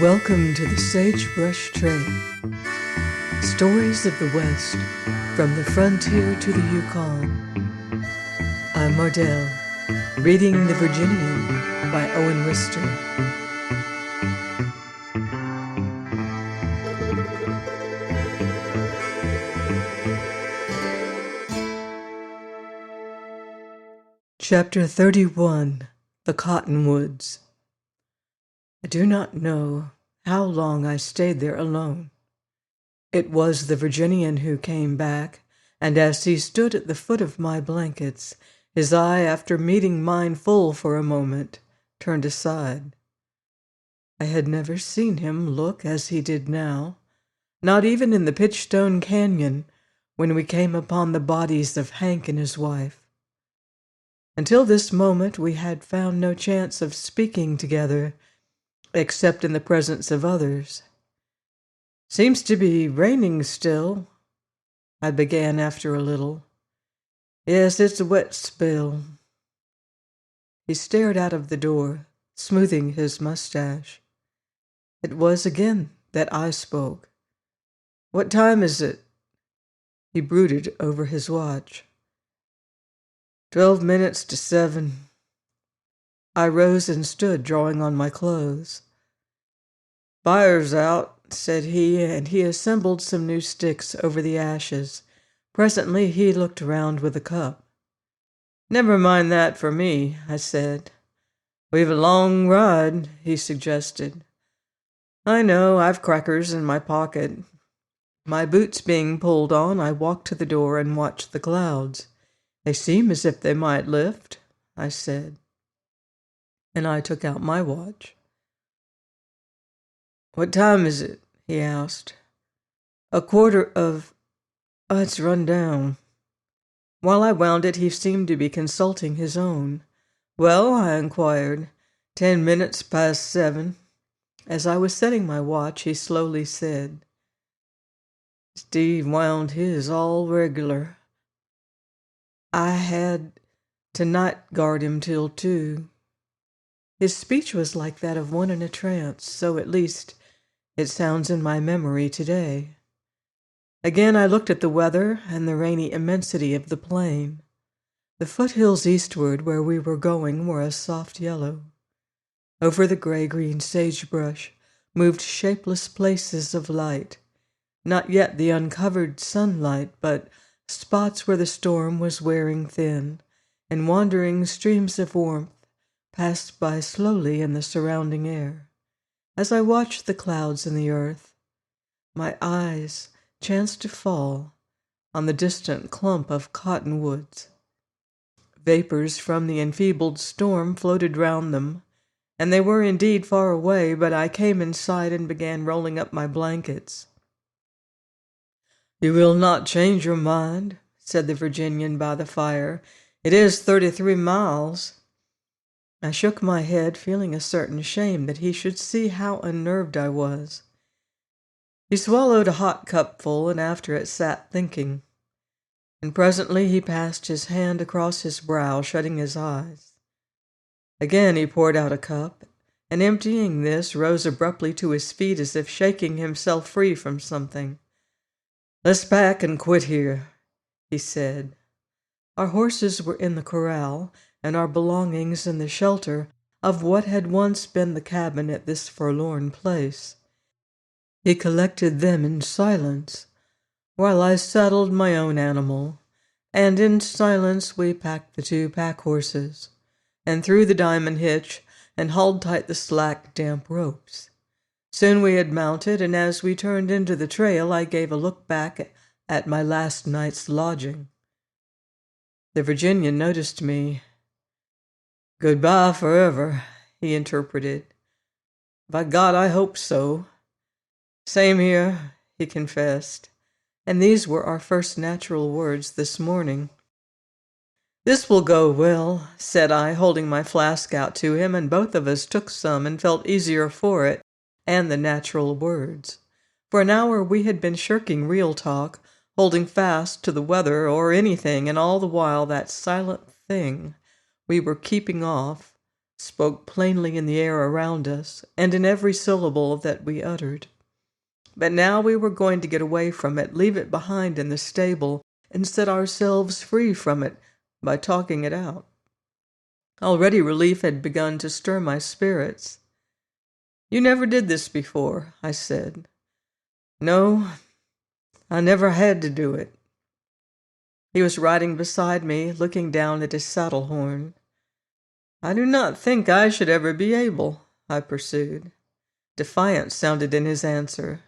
Welcome to the Sagebrush Trail. Stories of the West, from the frontier to the Yukon. I'm Mardell, reading The Virginian by Owen Wister. Chapter 31, The Cottonwoods. I do not know how long I stayed there alone. It was the Virginian who came back, and as he stood at the foot of my blankets, his eye, after meeting mine full for a moment, turned aside. I had never seen him look as he did now, not even in the Pitchstone Canyon, when we came upon the bodies of Hank and his wife. Until this moment we had found no chance of speaking together, except in the presence of others. "Seems to be raining still," I began after a little. "Yes, it's a wet spell." He stared out of the door, smoothing his mustache. It was again that I spoke. "What time is it?" He brooded over his watch. 12 minutes to 7. I rose and stood, drawing on my clothes. "Fire's out," said he, and he assembled some new sticks over the ashes. Presently he looked round with a cup. "Never mind that for me," I said. "We've a long ride," he suggested. "I know, I've crackers in my pocket." My boots being pulled on, I walked to the door and watched the clouds. "They seem as if they might lift," I said. And I took out my watch. "What time is it?" he asked. "A quarter of... it's run down." While I wound it, he seemed to be consulting his own. "Well," I inquired. 10 minutes past 7. As I was setting my watch, he slowly said, "Steve wound his all regular. I had to night guard him till 2. His speech was like that of one in a trance, so at least it sounds in my memory today. Again I looked at the weather and the rainy immensity of the plain. The foothills eastward where we were going were a soft yellow. Over the gray-green sagebrush moved shapeless places of light, not yet the uncovered sunlight, but spots where the storm was wearing thin, and wandering streams of warmth passed by slowly in the surrounding air. As I watched the clouds and the earth, my eyes chanced to fall on the distant clump of cottonwoods. Vapors from the enfeebled storm floated round them, and they were indeed far away, but I came inside and began rolling up my blankets. "You will not change your mind," said the Virginian by the fire. "It is 33 miles. I shook my head, feeling a certain shame that he should see how unnerved I was. He swallowed a hot cupful, and after it sat thinking. And presently he passed his hand across his brow, shutting his eyes. Again he poured out a cup, and emptying this, rose abruptly to his feet as if shaking himself free from something. "Let's pack and quit here," he said. Our horses were in the corral, and our belongings in the shelter of what had once been the cabin at this forlorn place. He collected them in silence, while I saddled my own animal, and in silence we packed the 2 pack horses, and threw the diamond hitch, and hauled tight the slack, damp ropes. Soon we had mounted, and as we turned into the trail, I gave a look back at my last night's lodging. The Virginian noticed me. "Goodbye forever," he interpreted. "By God, I hope so." "Same here," he confessed, and these were our first natural words this morning. "This will go well," said I, holding my flask out to him, and both of us took some and felt easier for it and the natural words. For an hour we had been shirking real talk, holding fast to the weather or anything, and all the while that silent thing we were keeping off spoke plainly in the air around us and in every syllable that we uttered. But now we were going to get away from it, leave it behind in the stable, and set ourselves free from it by talking it out. Already relief had begun to stir my spirits. "You never did this before," I said. "No, I never had to do it." He was riding beside me, looking down at his saddle horn. "I do not think I should ever be able," I pursued. Defiance sounded in his answer.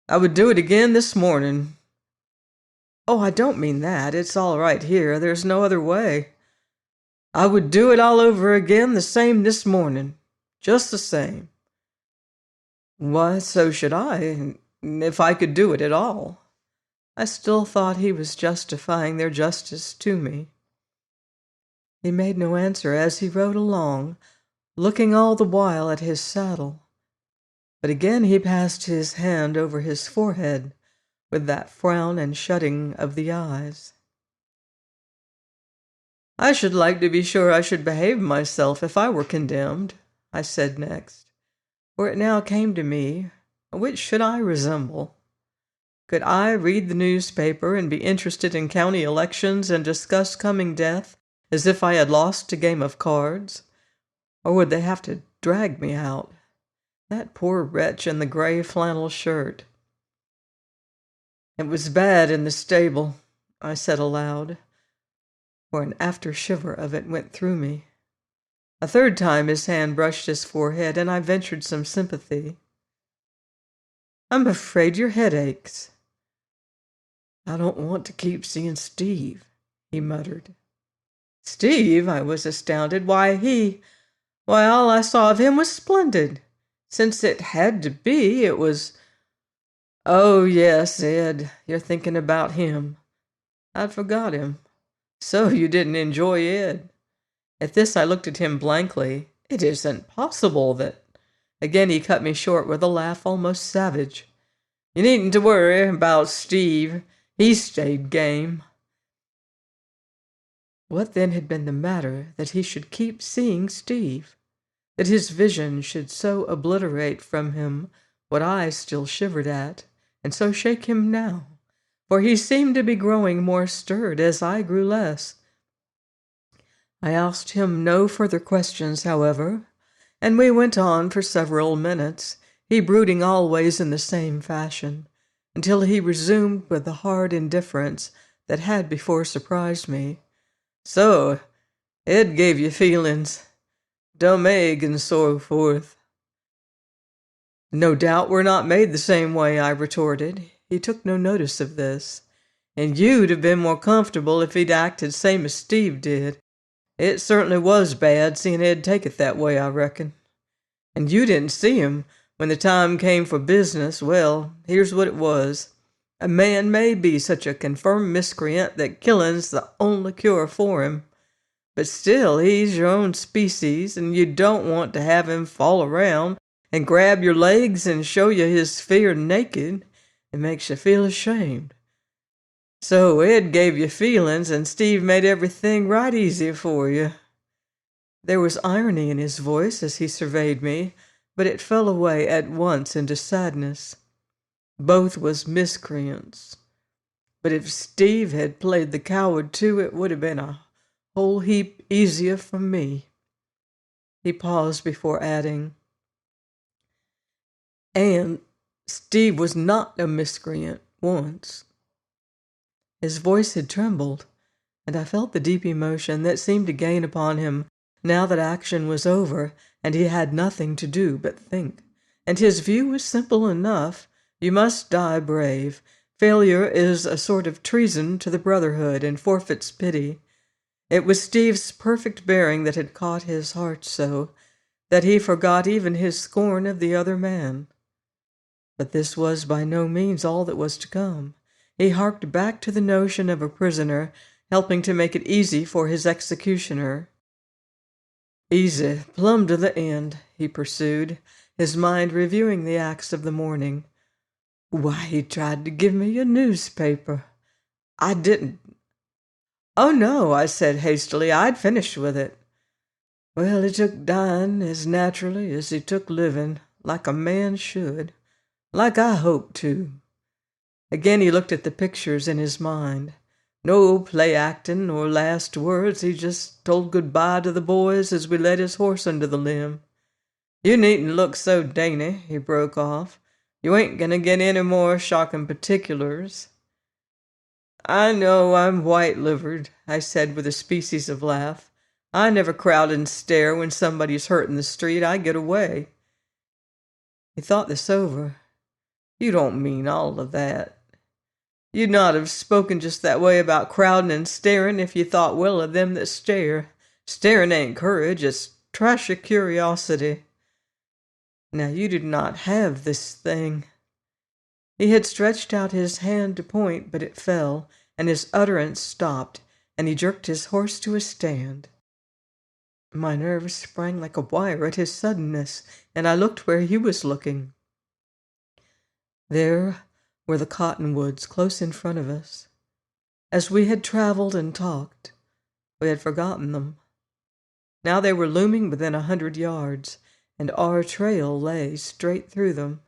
"I would do it again this morning." "Oh, I don't mean that. It's all right here. There's no other way." "I would do it all over again the same this morning. Just the same." "Why, so should I, if I could do it at all." I still thought he was justifying their justice to me. He made no answer as he rode along, looking all the while at his saddle. But again he passed his hand over his forehead with that frown and shutting of the eyes. "I should like to be sure I should behave myself if I were condemned," I said next, for it now came to me, which should I resemble? Could I read the newspaper and be interested in county elections and discuss coming death as if I had lost a game of cards? Or would they have to drag me out? That poor wretch in the gray flannel shirt. "It was bad in the stable," I said aloud, for an after shiver of it went through me. A third time his hand brushed his forehead, and I ventured some sympathy. "I'm afraid your head aches." "I don't want to keep seeing Steve," he muttered. "Steve?" I was astounded. Why, all I saw of him was splendid. Since it had to be, it was... "Oh, yes, Ed, you're thinking about him. I'd forgot him. So you didn't enjoy Ed." At this I looked at him blankly. "It isn't possible that..." Again he cut me short with a laugh almost savage. "You needn't to worry about Steve. He stayed game." What then had been the matter that he should keep seeing Steve? That his vision should so obliterate from him what I still shivered at, and so shake him now? For he seemed to be growing more stirred as I grew less. I asked him no further questions, however, and we went on for several minutes, he brooding always in the same fashion, until he resumed with the hard indifference that had before surprised me. "So, Ed gave you feelings. Dumb egg and so forth." "No doubt we're not made the same way," I retorted. He took no notice of this. "And you'd have been more comfortable if he'd acted same as Steve did. It certainly was bad seeing Ed take it that way, I reckon. And you didn't see him when the time came for business. Well, here's what it was. A man may be such a confirmed miscreant that killing's the only cure for him. But still, he's your own species, and you don't want to have him fall around and grab your legs and show you his fear naked. It makes you feel ashamed. So Ed gave you feelings, and Steve made everything right easy for you." There was irony in his voice as he surveyed me, but it fell away at once into sadness. Both was miscreants. But if Steve had played the coward too, it would have been a whole heap easier for me. He paused before adding, "And Steve was not a miscreant once." His voice had trembled, and I felt the deep emotion that seemed to gain upon him now that action was over and he had nothing to do but think. And his view was simple enough. You must die brave. Failure is a sort of treason to the brotherhood and forfeits pity. It was Steve's perfect bearing that had caught his heart so that he forgot even his scorn of the other man. But this was by no means all that was to come. He harked back to the notion of a prisoner helping to make it easy for his executioner. "Easy, plumb to the end," he pursued, his mind reviewing the acts of the morning. "Why, he tried to give me a newspaper. I didn't." "Oh, no," I said hastily. "I'd finished with it." Well, he took dying as naturally as he took living, like a man should, like I hope to. Again he looked at the pictures in his mind. No play acting or last words, he just told goodbye to the boys as we led his horse under the limb. You needn't look so dainty, he broke off. You ain't gonna get any more shocking particulars. I know I'm white-livered, I said with a species of laugh. I never crowd and stare when somebody's hurt in the street. I get away. He thought this over. You don't mean all of that. You'd not have spoken just that way about crowding and staring if you thought well of them that stare. Staring ain't courage, it's trashy curiosity. Now you did not have this thing. He had stretched out his hand to point, but it fell, and his utterance stopped, and he jerked his horse to a stand. My nerves sprang like a wire at his suddenness, and I looked where he was looking. There were the cottonwoods close in front of us. As we had traveled and talked, we had forgotten them. Now they were looming within 100 yards, and our trail lay straight through them.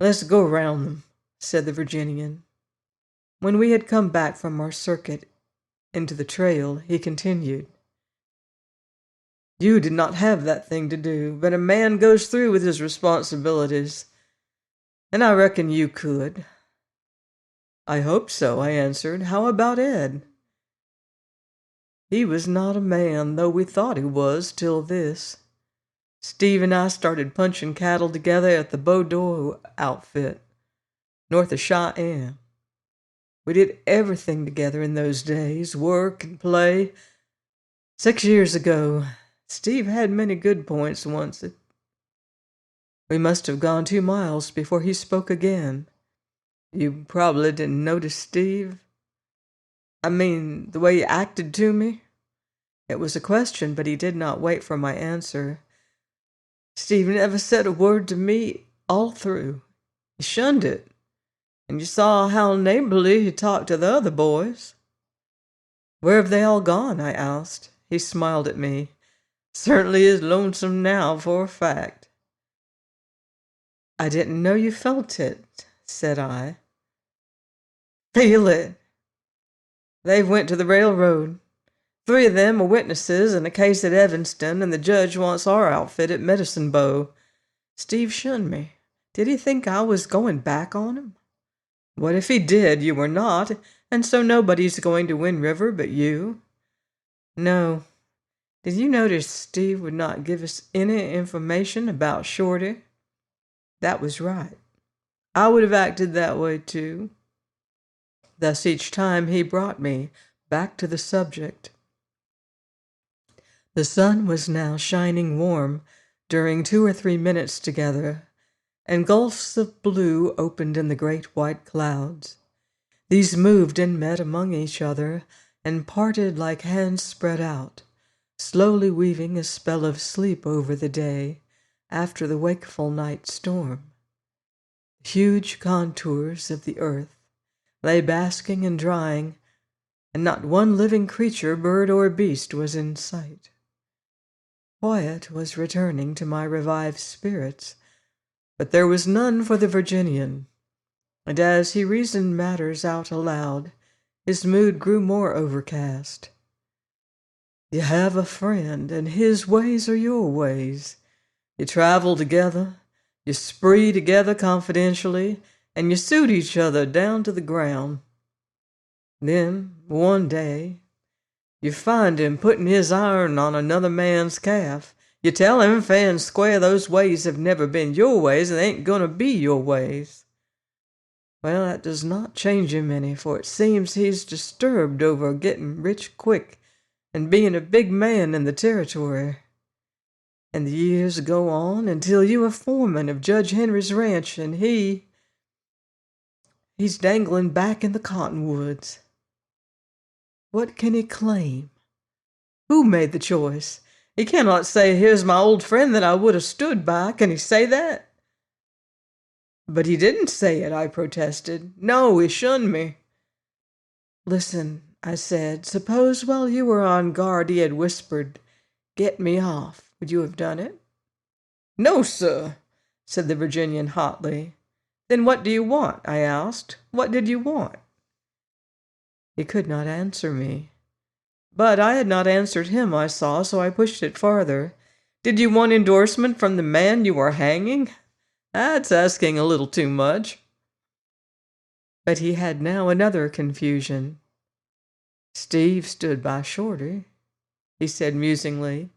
"Let's go round them," said the Virginian. When we had come back from our circuit into the trail, he continued, "You did not have that thing to do, but a man goes through with his responsibilities, and I reckon you could." "I hope so," I answered. "How about Ed?" "He was not a man, though we thought he was, till this. Steve and I started punching cattle together at the Bordeaux outfit, north of Cheyenne. We did everything together in those days, work and play. 6 years ago, Steve had many good points once. We must have gone 2 miles before he spoke again. You probably didn't notice Steve? I mean, the way he acted to me?" It was a question, but he did not wait for my answer. "Steve never said a word to me all through. He shunned it. And you saw how neighborly he talked to the other boys." "Where have they all gone?" I asked. He smiled at me. "Certainly is lonesome now, for a fact." "I didn't know you felt it," said I. "Feel it? They've went to the railroad. 3 of them are witnesses in a case at Evanston, and the judge wants our outfit at Medicine Bow. Steve shunned me. Did he think I was going back on him? What if he did? You were not, and so nobody's going to Wind River but you." "No. Did you notice Steve would not give us any information about Shorty?" That was right. I would have acted that way too. Thus each time he brought me back to the subject. The sun was now shining warm during 2 or 3 minutes together, and gulfs of blue opened in the great white clouds. These moved and met among each other and parted like hands spread out, slowly weaving a spell of sleep over the day after the wakeful night storm. The huge contours of the earth lay basking and drying, and not one living creature, bird or beast, was in sight. Quiet was returning to my revived spirits, but there was none for the Virginian, and as he reasoned matters out aloud, his mood grew more overcast. "You have a friend, and his ways are your ways. You travel together, you spree together confidentially, and you suit each other down to the ground. Then, one day, you find him putting his iron on another man's calf. You tell him fair and square those ways have never been your ways and ain't going to be your ways. Well, that does not change him any, for it seems he's disturbed over getting rich quick and being a big man in the territory. And the years go on until you are foreman of Judge Henry's ranch, and he's dangling back in the cottonwoods. What can he claim? Who made the choice? He cannot say, 'Here's my old friend that I would have stood by.' Can he say that?" "But he didn't say it," I protested. "No, he shunned me." "Listen, I said. Suppose while you were on guard he had whispered, "Get me off." Would you have done it? "No, sir," said the Virginian hotly. "Then what do you want?" I asked. "What did you want?" He could not answer me. But I had not answered him, I saw, so I pushed it farther. "Did you want endorsement from the man you are hanging? That's asking a little too much." But he had now another confusion. "Steve stood by Shorty," he said musingly.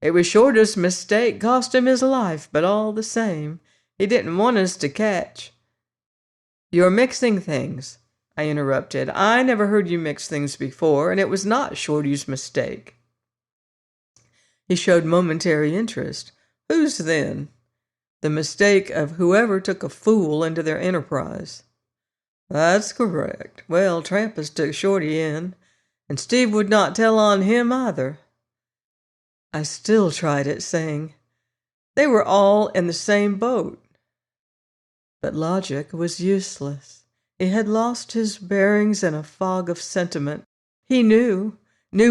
"It was Shorty's mistake cost him his life, but all the same, he didn't want us to catch." "You're mixing things," I interrupted. "I never heard you mix things before, and it was not Shorty's mistake." He showed momentary interest. "Whose then?" "The mistake of whoever took a fool into their enterprise." "That's correct. Well, Trampas took Shorty in, and Steve would not tell on him either." I still tried it, saying, "They were all in the same boat." But logic was useless. He had lost his bearings in a fog of sentiment. He knew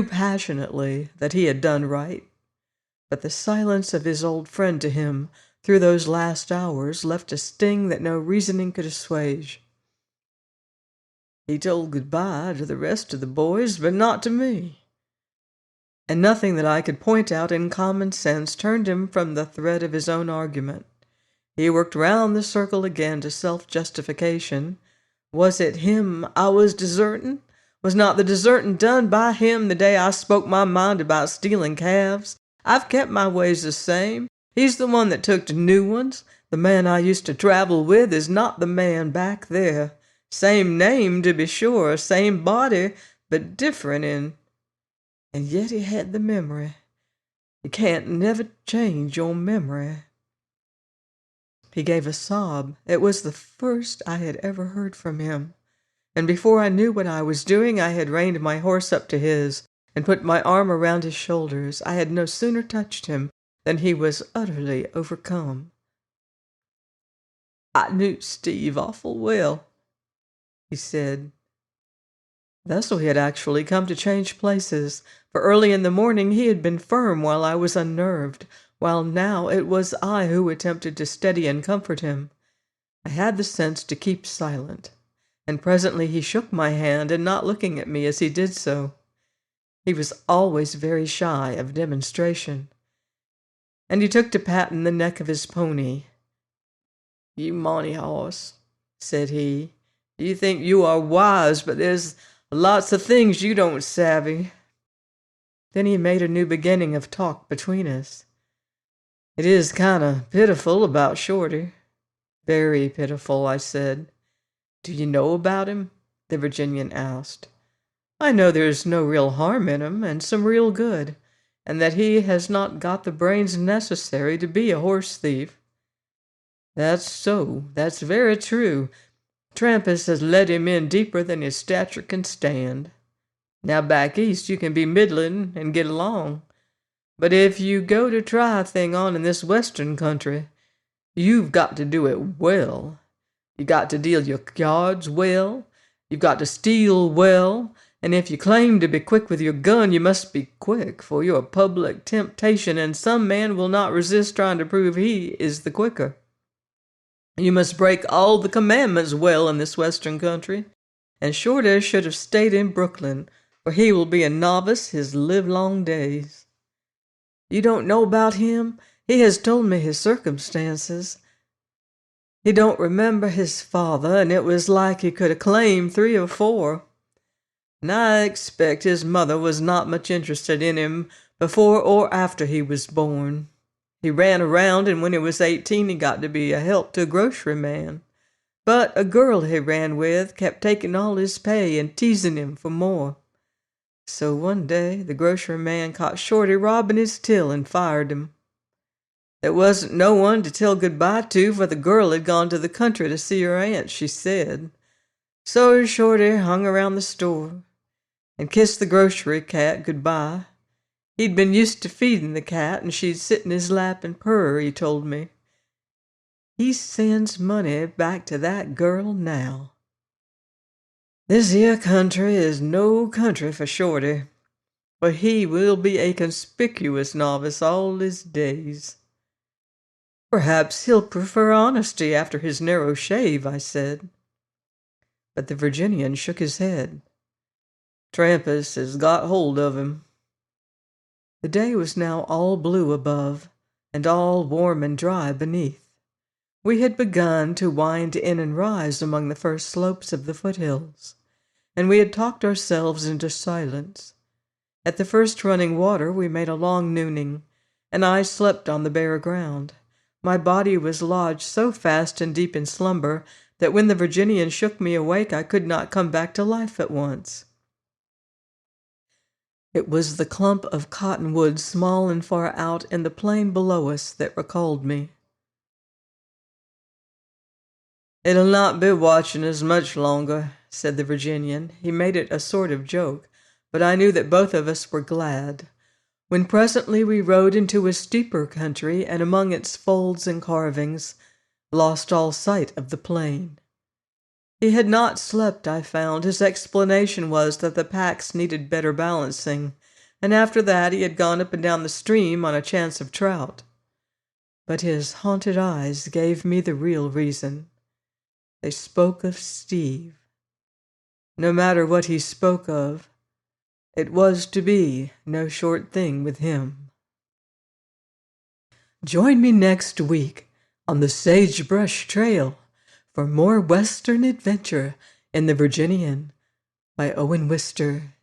passionately, that he had done right. But the silence of his old friend to him through those last hours left a sting that no reasoning could assuage. "He told goodbye to the rest of the boys, but not to me." And nothing that I could point out in common sense turned him from the thread of his own argument. He worked round the circle again to self-justification. Was it him I was deserting? Was not the deserting done by him the day I spoke my mind about stealing calves? I've kept my ways the same. He's the one that took to new ones. The man I used to travel with is not the man back there. Same name, to be sure, same body, but different in... And yet he had the memory. You can't never change your memory. He gave a sob. It was the first I had ever heard from him. And before I knew what I was doing, I had reined my horse up to his and put my arm around his shoulders. I had no sooner touched him than he was utterly overcome. "I knew Steve awful well," he said. Thus we had actually come to change places, for early in the morning he had been firm while I was unnerved, while now it was I who attempted to steady and comfort him. I had the sense to keep silent, and presently he shook my hand, and not looking at me as he did so. He was always very shy of demonstration. And he took to patting the neck of his pony. "You money horse," said he. "You think you are wise, but there's lots of things you don't savvy." Then he made a new beginning of talk between us. "It is kinda pitiful about Shorty." "Very pitiful," I said. "Do you know about him?" the Virginian asked. "I know there's no real harm in him, and some real good, and that he has not got the brains necessary to be a horse thief." "That's so. That's very true. Trampas has let him in deeper than his stature can stand. Now back east you can be middling and get along. But if you go to try a thing on in this western country, you've got to do it well. You got to deal your cards well. You've got to steal well. And if you claim to be quick with your gun, you must be quick, for you're a public temptation, and some man will not resist trying to prove he is the quicker. You must break all the commandments well in this western country, and Shorty should have stayed in Brooklyn, for he will be a novice his livelong days. You don't know about him? He has told me his circumstances. He don't remember his father, and it was like he could have claimed 3 or 4. And I expect his mother was not much interested in him before or after he was born. He ran around, and when he was 18 he got to be a help to a grocery man. But a girl he ran with kept taking all his pay and teasing him for more. So one day the grocery man caught Shorty robbing his till and fired him. There wasn't no one to tell goodbye to, for the girl had gone to the country to see her aunt, she said. So Shorty hung around the store and kissed the grocery cat goodbye. He'd been used to feeding the cat, and she'd sit in his lap and purr, he told me. He sends money back to that girl now. This here country is no country for Shorty, but he will be a conspicuous novice all his days. Perhaps he'll prefer honesty after his narrow shave, I said. But the Virginian shook his head. Trampas has got hold of him. The day was now all blue above, and all warm and dry beneath. We had begun to wind in and rise among the first slopes of the foothills, and we had talked ourselves into silence. At the first running water we made a long nooning, and I slept on the bare ground. My body was lodged so fast and deep in slumber that when the Virginian shook me awake I could not come back to life at once. It was the clump of cottonwood small and far out in the plain below us that recalled me. "It'll not be watching us much longer," said the Virginian. He made it a sort of joke, but I knew that both of us were glad. When presently we rode into a steeper country, and among its folds and carvings lost all sight of the plain. He had not slept, I found. His explanation was that the packs needed better balancing, and after that he had gone up and down the stream on a chance of trout. But his haunted eyes gave me the real reason. They spoke of Steve. No matter what he spoke of, it was to be no short thing with him. Join me next week on the Sagebrush Trail for more Western adventure in the Virginian by Owen Wister.